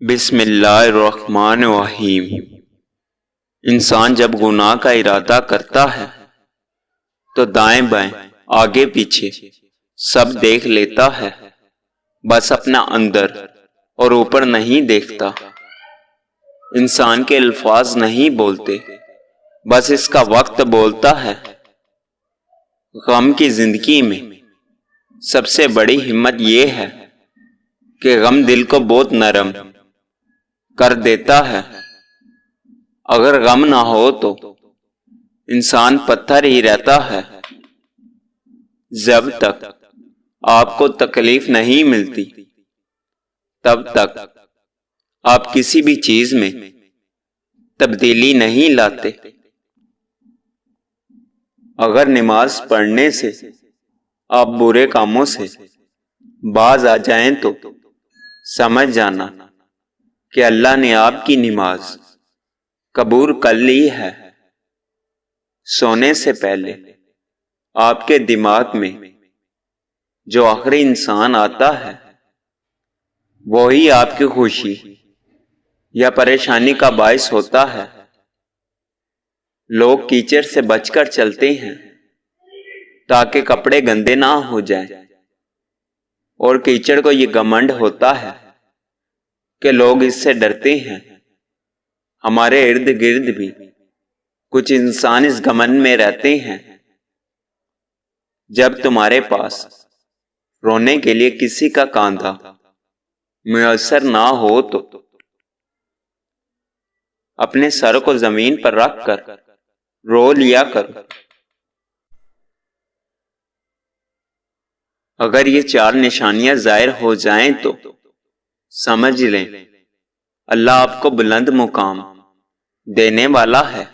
بسم اللہ الرحمن الرحیم۔ انسان جب گناہ کا ارادہ کرتا ہے تو دائیں بائیں آگے پیچھے سب دیکھ لیتا ہے، بس اپنا اندر اور اوپر نہیں دیکھتا۔ انسان کے الفاظ نہیں بولتے، بس اس کا وقت بولتا ہے۔ غم کی زندگی میں سب سے بڑی ہمت یہ ہے کہ غم دل کو بہت نرم کر دیتا ہے۔ اگر غم نہ ہو تو انسان پتھر ہی رہتا ہے۔ جب تک آپ کو تکلیف نہیں ملتی تب تک آپ کسی بھی چیز میں تبدیلی نہیں لاتے۔ اگر نماز پڑھنے سے آپ برے کاموں سے باز آ جائیں تو سمجھ جانا کہ اللہ نے آپ کی نماز قبول کر لی ہے۔ سونے سے پہلے آپ کے دماغ میں جو آخری انسان آتا ہے وہی آپ کی خوشی یا پریشانی کا باعث ہوتا ہے۔ لوگ کیچڑ سے بچ کر چلتے ہیں تاکہ کپڑے گندے نہ ہو جائیں، اور کیچڑ کو یہ گھمنڈ ہوتا ہے کہ لوگ اس سے ڈرتے ہیں۔ ہمارے ارد گرد بھی کچھ انسان اس گھمنڈ میں رہتے ہیں۔ جب تمہارے پاس رونے کے لیے کسی کا کاندھا میسر نہ ہو تو اپنے سر کو زمین پر رکھ کر رو لیا کرو۔ اگر یہ چار نشانیاں ظاہر ہو جائیں تو سمجھ لیں اللہ آپ کو بلند مقام دینے والا ہے۔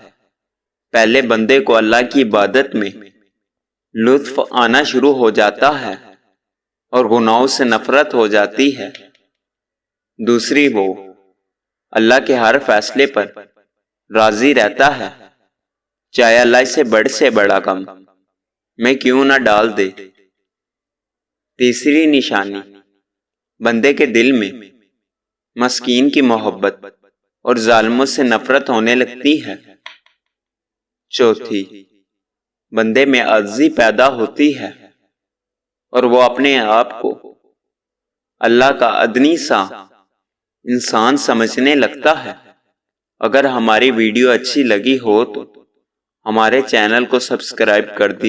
پہلے بندے کو اللہ کی عبادت میں لطف آنا شروع ہو جاتا ہے اور گناہوں سے نفرت ہو جاتی ہے۔ دوسری، وہ اللہ کے ہر فیصلے پر راضی رہتا ہے، چاہے اللہ سے بڑا غم میں کیوں نہ ڈال دے۔ تیسری نشانی، بندے کے دل میں مسکین کی محبت اور ظالموں سے نفرت ہونے لگتی ہے۔ چوتھی، بندے میں عاجزی پیدا ہوتی ہے اور وہ اپنے آپ کو اللہ کا ادنی سا انسان سمجھنے لگتا ہے۔ اگر ہماری ویڈیو اچھی لگی ہو تو ہمارے چینل کو سبسکرائب کر دیجیے۔